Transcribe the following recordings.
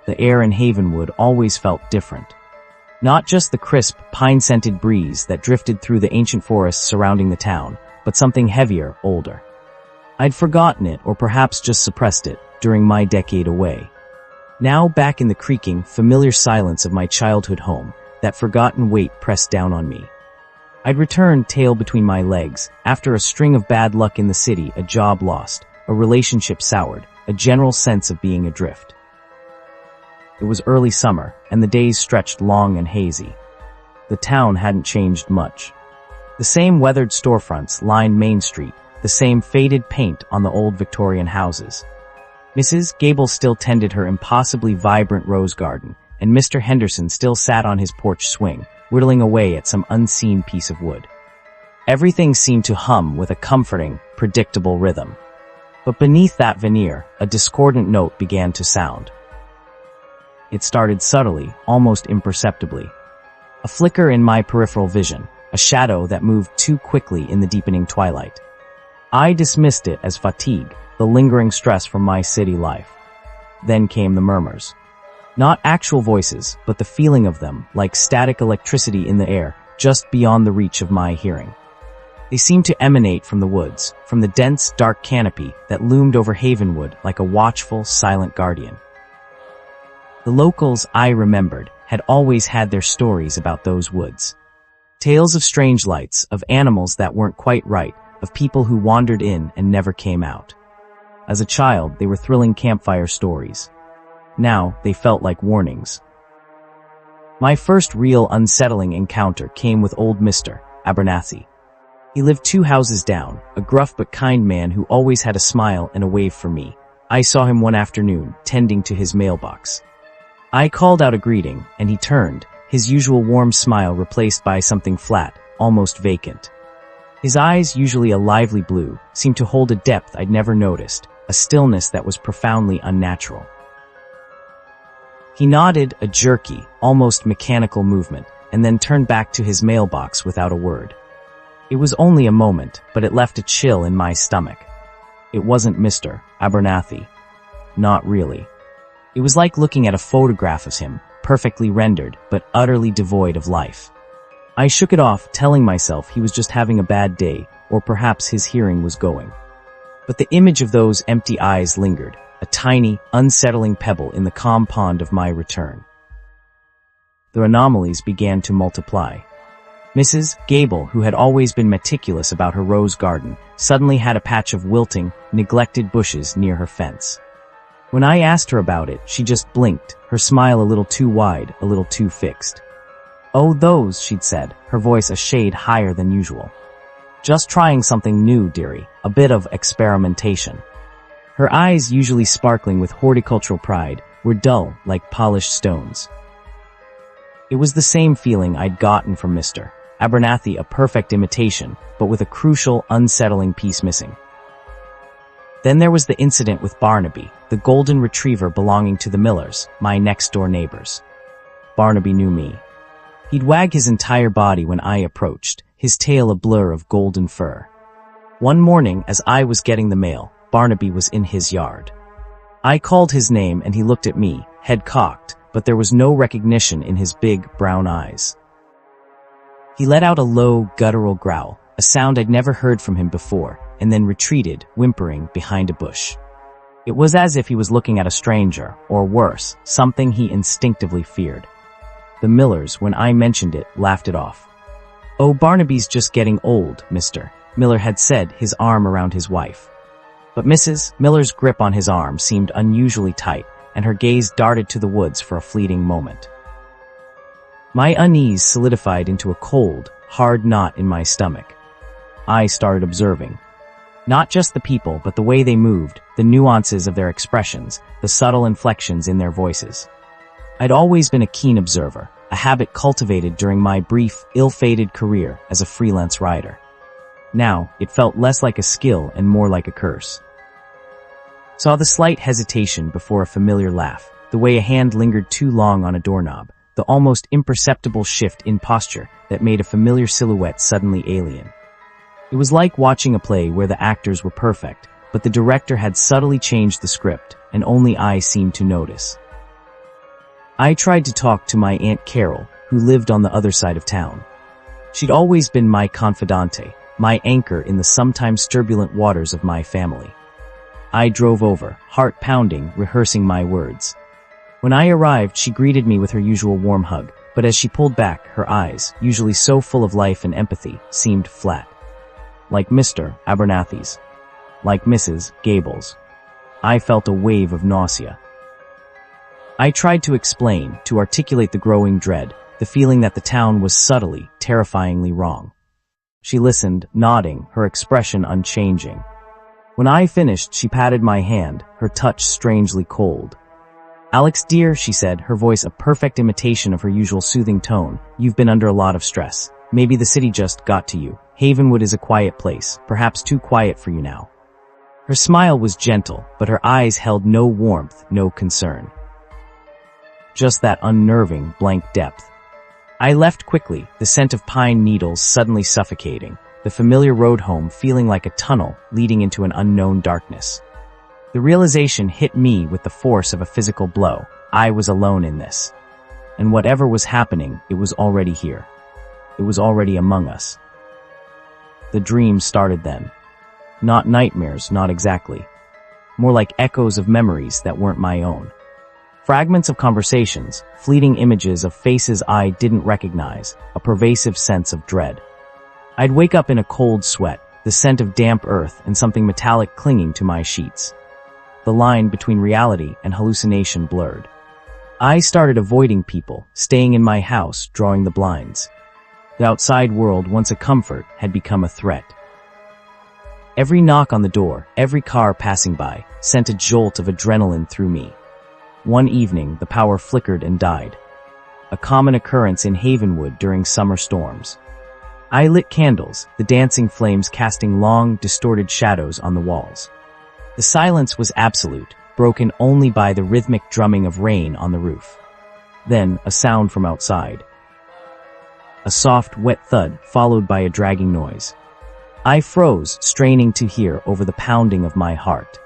The air in Havenwood always felt different. Not just the crisp, pine-scented breeze that drifted through the ancient forests surrounding the town, but something heavier, older. I'd forgotten it, or perhaps just suppressed it, during my decade away. Now, back in the creaking, familiar silence of my childhood home, that forgotten weight pressed down on me. I'd returned, tail between my legs, after a string of bad luck in the city, a job lost, a relationship soured, a general sense of being adrift. It was early summer, and the days stretched long and hazy. The town hadn't changed much. The same weathered storefronts lined Main Street, the same faded paint on the old Victorian houses. Mrs. Gable still tended her impossibly vibrant rose garden, and Mr. Henderson still sat on his porch swing, whittling away at some unseen piece of wood. Everything seemed to hum with a comforting, predictable rhythm. But beneath that veneer, a discordant note began to sound. It started subtly, almost imperceptibly. A flicker in my peripheral vision, a shadow that moved too quickly in the deepening twilight. I dismissed it as fatigue, the lingering stress from my city life. Then came the murmurs. Not actual voices, but the feeling of them, like static electricity in the air, just beyond the reach of my hearing. They seemed to emanate from the woods, from the dense, dark canopy that loomed over Havenwood like a watchful, silent guardian. The locals I remembered had always had their stories about those woods. Tales of strange lights, of animals that weren't quite right, of people who wandered in and never came out. As a child, they were thrilling campfire stories. Now, they felt like warnings. My first real unsettling encounter came with old Mr. Abernathy. He lived 2 houses down, a gruff but kind man who always had a smile and a wave for me. I saw him one afternoon, tending to his mailbox. I called out a greeting, and he turned, his usual warm smile replaced by something flat, almost vacant. His eyes, usually a lively blue, seemed to hold a depth I'd never noticed, a stillness that was profoundly unnatural. He nodded, a jerky, almost mechanical movement, and then turned back to his mailbox without a word. It was only a moment, but it left a chill in my stomach. It wasn't Mr. Abernathy. Not really. It was like looking at a photograph of him, perfectly rendered, but utterly devoid of life. I shook it off, telling myself he was just having a bad day, or perhaps his hearing was going. But the image of those empty eyes lingered, a tiny, unsettling pebble in the calm pond of my return. The anomalies began to multiply. Mrs. Gable, who had always been meticulous about her rose garden, suddenly had a patch of wilting, neglected bushes near her fence. When I asked her about it, she just blinked, her smile a little too wide, a little too fixed. "Oh, those," she'd said, her voice a shade higher than usual. "Just trying something new, dearie, a bit of experimentation." Her eyes, usually sparkling with horticultural pride, were dull, like polished stones. It was the same feeling I'd gotten from Mr. Abernathy, a perfect imitation, but with a crucial, unsettling piece missing. Then there was the incident with Barnaby, the golden retriever belonging to the Millers, my next-door neighbors. Barnaby knew me. He'd wag his entire body when I approached, his tail a blur of golden fur. One morning, as I was getting the mail, Barnaby was in his yard. I called his name and he looked at me, head cocked, but there was no recognition in his big, brown eyes. He let out a low, guttural growl, a sound I'd never heard from him before, and then retreated, whimpering, behind a bush. It was as if he was looking at a stranger, or worse, something he instinctively feared. The Millers, when I mentioned it, laughed it off. "Oh, Barnaby's just getting old, Mr. Miller had said, his arm around his wife. But Mrs. Miller's grip on his arm seemed unusually tight, and her gaze darted to the woods for a fleeting moment. My unease solidified into a cold, hard knot in my stomach. I started observing. Not just the people, but the way they moved, the nuances of their expressions, the subtle inflections in their voices. I'd always been a keen observer, a habit cultivated during my brief, ill-fated career as a freelance writer. Now, it felt less like a skill and more like a curse. Saw the slight hesitation before a familiar laugh, the way a hand lingered too long on a doorknob, the almost imperceptible shift in posture that made a familiar silhouette suddenly alien. It was like watching a play where the actors were perfect, but the director had subtly changed the script, and only I seemed to notice. I tried to talk to my Aunt Carol, who lived on the other side of town. She'd always been my confidante, my anchor in the sometimes turbulent waters of my family. I drove over, heart pounding, rehearsing my words. When I arrived, she greeted me with her usual warm hug, but as she pulled back, her eyes, usually so full of life and empathy, seemed flat. Like Mr. Abernathy's. Like Mrs. Gable's. I felt a wave of nausea. I tried to explain, to articulate the growing dread, the feeling that the town was subtly, terrifyingly wrong. She listened, nodding, her expression unchanging. When I finished, she patted my hand, her touch strangely cold. "Alex dear," she said, her voice a perfect imitation of her usual soothing tone, "you've been under a lot of stress. Maybe the city just got to you. Havenwood is a quiet place, perhaps too quiet for you now." Her smile was gentle, but her eyes held no warmth, no concern. Just that unnerving, blank depth. I left quickly, the scent of pine needles suddenly suffocating, the familiar road home feeling like a tunnel leading into an unknown darkness. The realization hit me with the force of a physical blow. I was alone in this. And whatever was happening, it was already here. It was already among us. The dream started then. Not nightmares, not exactly. More like echoes of memories that weren't my own. Fragments of conversations, fleeting images of faces I didn't recognize, a pervasive sense of dread. I'd wake up in a cold sweat, the scent of damp earth and something metallic clinging to my sheets. The line between reality and hallucination blurred. I started avoiding people, staying in my house, drawing the blinds. The outside world, once a comfort, had become a threat. Every knock on the door, every car passing by, sent a jolt of adrenaline through me. One evening, the power flickered and died. A common occurrence in Havenwood during summer storms. I lit candles, the dancing flames casting long, distorted shadows on the walls. The silence was absolute, broken only by the rhythmic drumming of rain on the roof. Then, a sound from outside. A soft, wet thud, followed by a dragging noise. I froze, straining to hear over the pounding of my heart.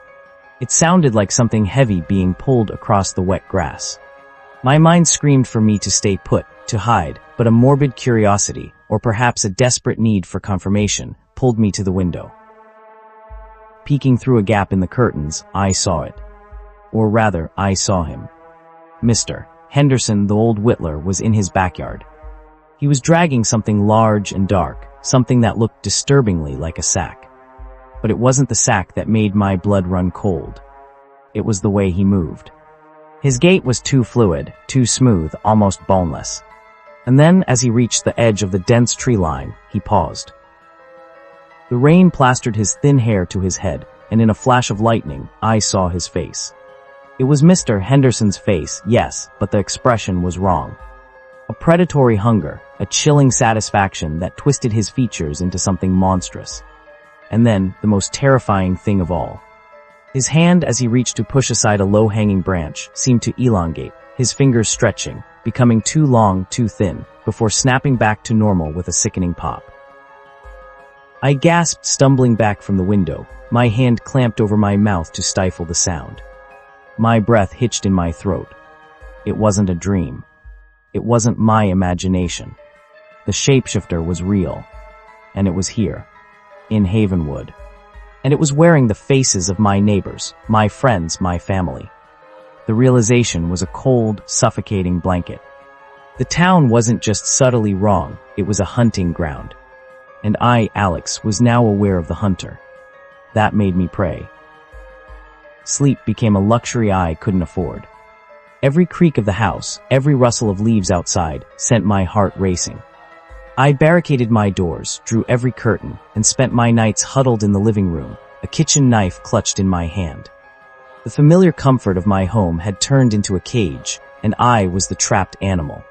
It sounded like something heavy being pulled across the wet grass. My mind screamed for me to stay put, to hide, but a morbid curiosity, or perhaps a desperate need for confirmation, pulled me to the window. Peeking through a gap in the curtains, I saw it. Or rather, I saw him. Mr. Henderson, the old whittler, was in his backyard. He was dragging something large and dark, something that looked disturbingly like a sack. But it wasn't the sack that made my blood run cold. It was the way he moved. His gait was too fluid, too smooth, almost boneless. And then, as he reached the edge of the dense tree line, he paused. The rain plastered his thin hair to his head, and in a flash of lightning, I saw his face. It was Mr. Henderson's face, yes, but the expression was wrong. A predatory hunger, a chilling satisfaction that twisted his features into something monstrous. And then, the most terrifying thing of all. His hand, as he reached to push aside a low-hanging branch, seemed to elongate, his fingers stretching, becoming too long, too thin, before snapping back to normal with a sickening pop. I gasped, stumbling back from the window, my hand clamped over my mouth to stifle the sound. My breath hitched in my throat. It wasn't a dream. It wasn't my imagination. The shapeshifter was real. And it was here. In Havenwood. And it was wearing the faces of my neighbors, my friends, my family. The realization was a cold, suffocating blanket. The town wasn't just subtly wrong, it was a hunting ground. And I, Alex, was now aware of the hunter. That made me pray. Sleep became a luxury I couldn't afford. Every creak of the house, every rustle of leaves outside, sent my heart racing. I barricaded my doors, drew every curtain, and spent my nights huddled in the living room, a kitchen knife clutched in my hand. The familiar comfort of my home had turned into a cage, and I was the trapped animal.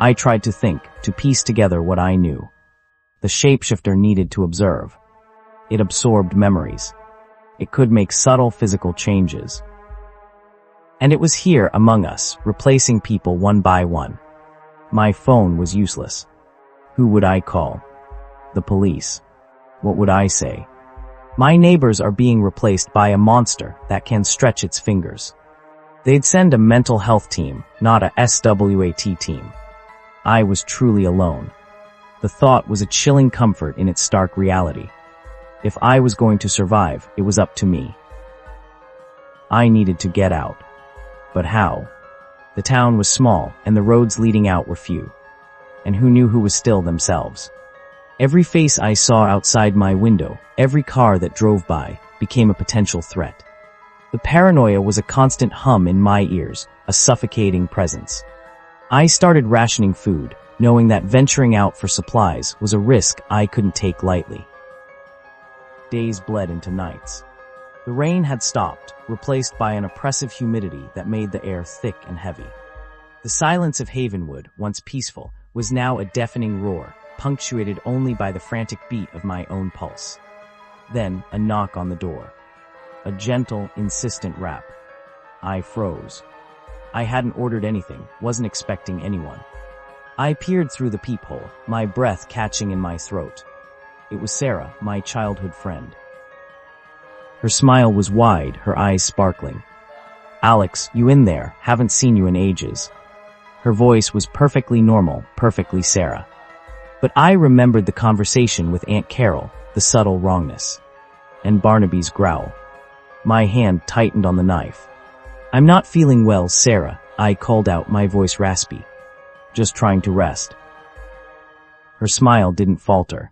I tried to think, to piece together what I knew. The shapeshifter needed to observe. It absorbed memories. It could make subtle physical changes. And it was here among us, replacing people one by one. My phone was useless. Who would I call? The police. What would I say? My neighbors are being replaced by a monster that can stretch its fingers. They'd send a mental health team, not a SWAT team. I was truly alone. The thought was a chilling comfort in its stark reality. If I was going to survive, it was up to me. I needed to get out. But how? The town was small, and the roads leading out were few. And who knew who was still themselves? Every face I saw outside my window, every car that drove by, became a potential threat. The paranoia was a constant hum in my ears, a suffocating presence. I started rationing food, knowing that venturing out for supplies was a risk I couldn't take lightly. Days bled into nights. The rain had stopped, replaced by an oppressive humidity that made the air thick and heavy. The silence of Havenwood, once peaceful, was now a deafening roar, punctuated only by the frantic beat of my own pulse. Then, a knock on the door. A gentle, insistent rap. I froze. I hadn't ordered anything, wasn't expecting anyone. I peered through the peephole, my breath catching in my throat. It was Sarah, my childhood friend. Her smile was wide, her eyes sparkling. "Alex, you in there? Haven't seen you in ages." Her voice was perfectly normal, perfectly Sarah. But I remembered the conversation with Aunt Carol, the subtle wrongness. And Barnaby's growl. My hand tightened on the knife. "I'm not feeling well, Sarah," I called out, my voice raspy. "Just trying to rest." Her smile didn't falter.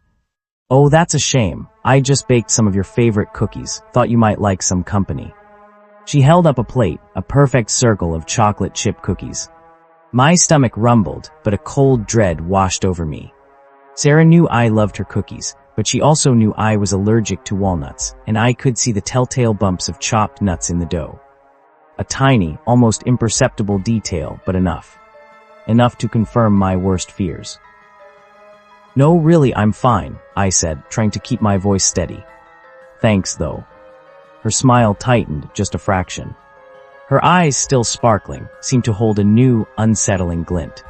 "Oh, that's a shame. I just baked some of your favorite cookies. Thought you might like some company." She held up a plate, a perfect circle of chocolate chip cookies. My stomach rumbled, but a cold dread washed over me. Sarah knew I loved her cookies, but she also knew I was allergic to walnuts, and I could see the telltale bumps of chopped nuts in the dough. A tiny, almost imperceptible detail, but enough. Enough to confirm my worst fears. "No, really, I'm fine," I said, trying to keep my voice steady. "Thanks, though." Her smile tightened just a fraction. Her eyes, still sparkling, seemed to hold a new, unsettling glint.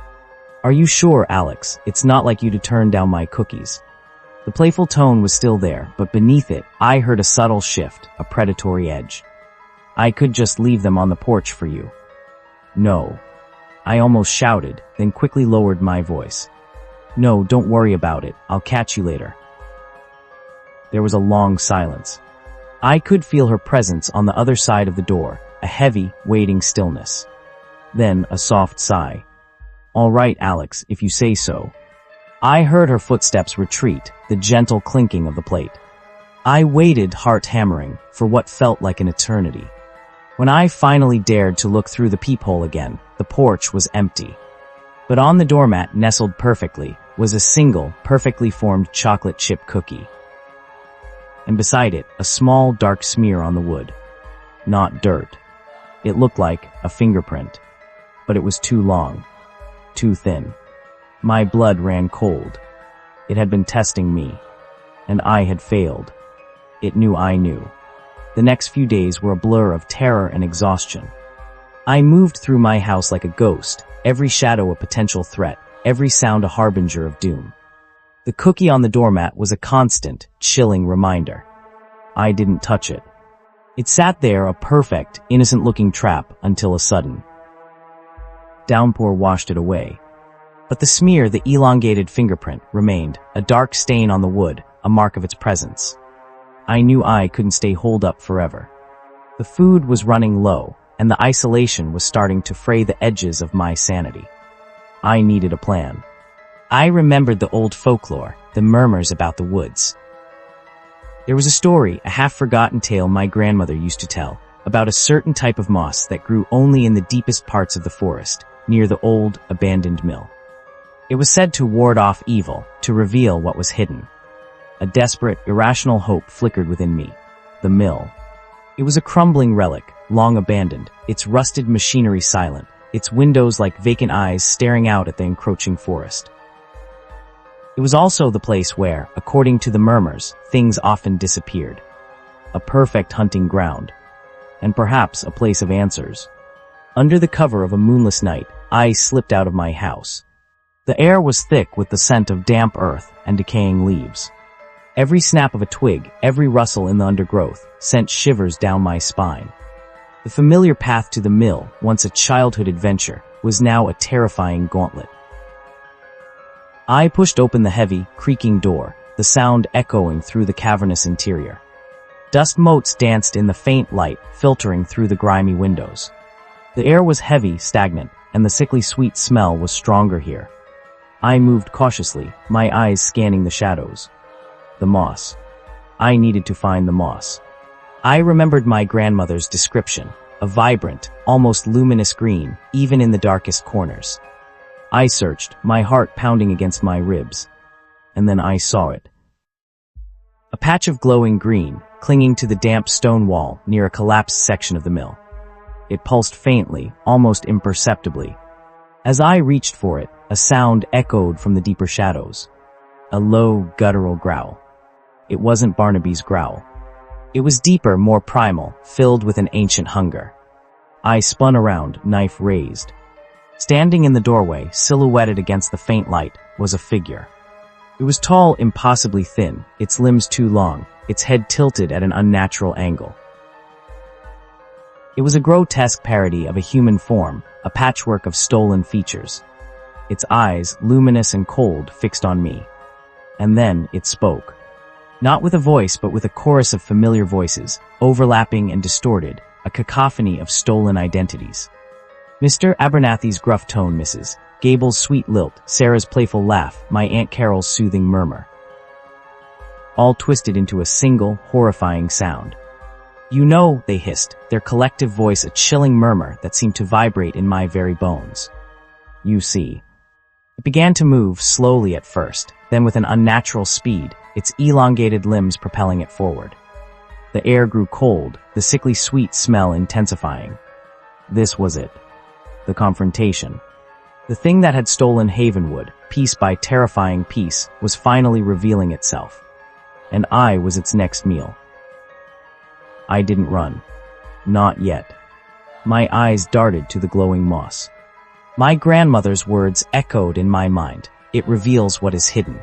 "Are you sure, Alex? It's not like you to turn down my cookies." The playful tone was still there, but beneath it, I heard a subtle shift, a predatory edge. "I could just leave them on the porch for you." "No." I almost shouted, then quickly lowered my voice. "No, don't worry about it. I'll catch you later." There was a long silence. I could feel her presence on the other side of the door, a heavy, waiting stillness. Then a soft sigh. "All right, Alex, if you say so." I heard her footsteps retreat, the gentle clinking of the plate. I waited, heart hammering, for what felt like an eternity. When I finally dared to look through the peephole again, the porch was empty. But on the doormat, nestled perfectly, was a single, perfectly formed chocolate chip cookie. And beside it, a small, dark smear on the wood. Not dirt. It looked like a fingerprint. But it was too long. Too thin. My blood ran cold. It had been testing me. And I had failed. It knew I knew. The next few days were a blur of terror and exhaustion. I moved through my house like a ghost, every shadow a potential threat, every sound a harbinger of doom. The cookie on the doormat was a constant, chilling reminder. I didn't touch it. It sat there, a perfect, innocent-looking trap, until a sudden downpour washed it away. But the smear, the elongated fingerprint, remained, a dark stain on the wood, a mark of its presence. I knew I couldn't stay holed up forever. The food was running low, and the isolation was starting to fray the edges of my sanity. I needed a plan. I remembered the old folklore, the murmurs about the woods. There was a story, a half-forgotten tale my grandmother used to tell, about a certain type of moss that grew only in the deepest parts of the forest, near the old, abandoned mill. It was said to ward off evil, to reveal what was hidden. A desperate, irrational hope flickered within me. The mill. It was a crumbling relic, long abandoned, its rusted machinery silent, its windows like vacant eyes staring out at the encroaching forest. It was also the place where, according to the murmurs, things often disappeared. A perfect hunting ground. And perhaps a place of answers. Under the cover of a moonless night, I slipped out of my house. The air was thick with the scent of damp earth and decaying leaves. Every snap of a twig, every rustle in the undergrowth, sent shivers down my spine. The The familiar path to the mill, once a childhood adventure, was now a terrifying gauntlet. I pushed open the heavy, creaking door, the sound echoing through the cavernous interior. Dust motes danced in the faint light, filtering through the grimy windows. The air was heavy, stagnant, and the sickly sweet smell was stronger here. I moved cautiously, my eyes scanning the shadows. The moss. I needed to find the moss. I remembered my grandmother's description, a vibrant, almost luminous green, even in the darkest corners. I searched, my heart pounding against my ribs. And then I saw it. A patch of glowing green, clinging to the damp stone wall near a collapsed section of the mill. It pulsed faintly, almost imperceptibly. As I reached for it, a sound echoed from the deeper shadows. A low, guttural growl. It wasn't Barnaby's growl. It was deeper, more primal, filled with an ancient hunger. I spun around, knife raised. Standing in the doorway, silhouetted against the faint light, was a figure. It was tall, impossibly thin, its limbs too long, its head tilted at an unnatural angle. It was a grotesque parody of a human form, a patchwork of stolen features. Its eyes, luminous and cold, fixed on me. And then it spoke. Not with a voice, but with a chorus of familiar voices, overlapping and distorted, a cacophony of stolen identities. Mr. Abernathy's gruff tone, Mrs. Gable's sweet lilt, Sarah's playful laugh, my Aunt Carol's soothing murmur. All twisted into a single, horrifying sound. You know, they hissed, their collective voice a chilling murmur that seemed to vibrate in my very bones. You see. It began to move slowly at first, then with an unnatural speed, its elongated limbs propelling it forward. The air grew cold, the sickly sweet smell intensifying. This was it. The confrontation. The thing that had stolen Havenwood, piece by terrifying piece, was finally revealing itself. And I was its next meal. I didn't run. Not yet. My eyes darted to the glowing moss. My grandmother's words echoed in my mind. It reveals what is hidden.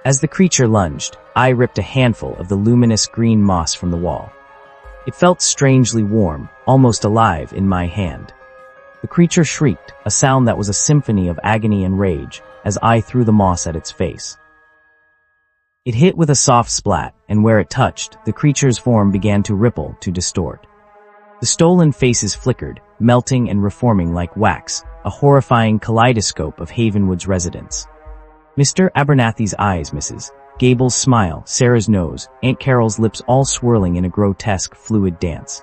As the creature lunged, I ripped a handful of the luminous green moss from the wall. It felt strangely warm, almost alive in my hand. The creature shrieked, a sound that was a symphony of agony and rage, as I threw the moss at its face. It hit with a soft splat, and where it touched, the creature's form began to ripple, to distort. The stolen faces flickered, melting and reforming like wax, a horrifying kaleidoscope of Havenwood's residents. Mr. Abernathy's eyes, Mrs. Gable's smile, Sarah's nose, Aunt Carol's lips all swirling in a grotesque, fluid dance.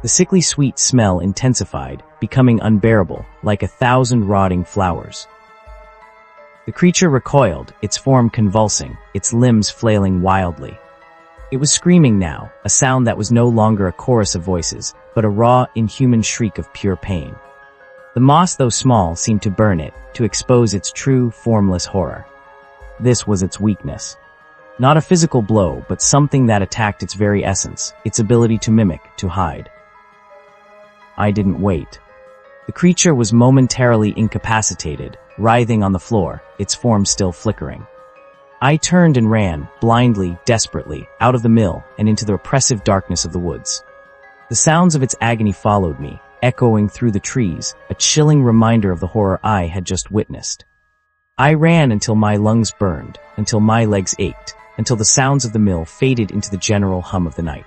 The sickly sweet smell intensified, becoming unbearable, like 1,000 rotting flowers. The creature recoiled, its form convulsing, its limbs flailing wildly. It was screaming now, a sound that was no longer a chorus of voices, but a raw, inhuman shriek of pure pain. The moss, though small, seemed to burn it, to expose its true, formless horror. This was its weakness. Not a physical blow, but something that attacked its very essence, its ability to mimic, to hide. I didn't wait. The creature was momentarily incapacitated, writhing on the floor, its form still flickering. I turned and ran, blindly, desperately, out of the mill and into the oppressive darkness of the woods. The sounds of its agony followed me, echoing through the trees, a chilling reminder of the horror I had just witnessed. I ran until my lungs burned, until my legs ached, until the sounds of the mill faded into the general hum of the night.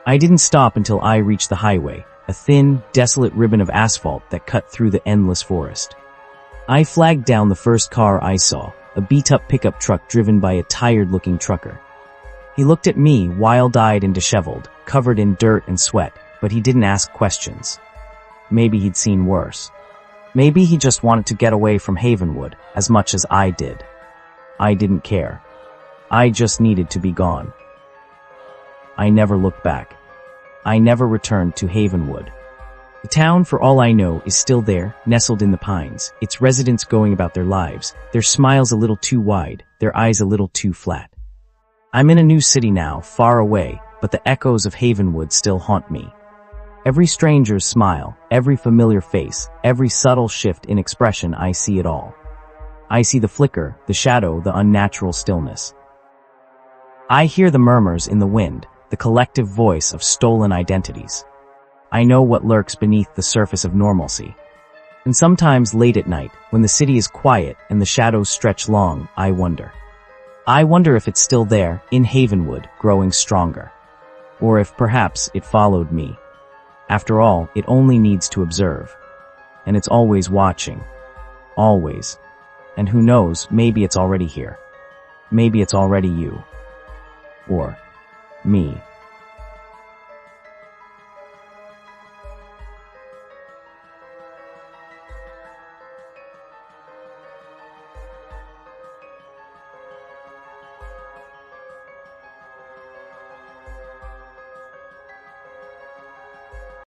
I didn't stop until I reached the highway, a thin, desolate ribbon of asphalt that cut through the endless forest. I flagged down the first car I saw, a beat-up pickup truck driven by a tired-looking trucker. He looked at me, wild-eyed and disheveled, covered in dirt and sweat, but he didn't ask questions. Maybe he'd seen worse. Maybe he just wanted to get away from Havenwood, as much as I did. I didn't care. I just needed to be gone. I never looked back. I never returned to Havenwood. The town, for all I know, is still there, nestled in the pines, its residents going about their lives, their smiles a little too wide, their eyes a little too flat. I'm in a new city now, far away, but the echoes of Havenwood still haunt me. Every stranger's smile, every familiar face, every subtle shift in expression, I see it all. I see the flicker, the shadow, the unnatural stillness. I hear the murmurs in the wind, the collective voice of stolen identities. I know what lurks beneath the surface of normalcy. And sometimes late at night, when the city is quiet and the shadows stretch long, I wonder. I wonder if it's still there, in Havenwood, growing stronger. Or if perhaps it followed me. After all, it only needs to observe. And it's always watching. Always. And who knows, maybe it's already here. Maybe it's already you. Or me.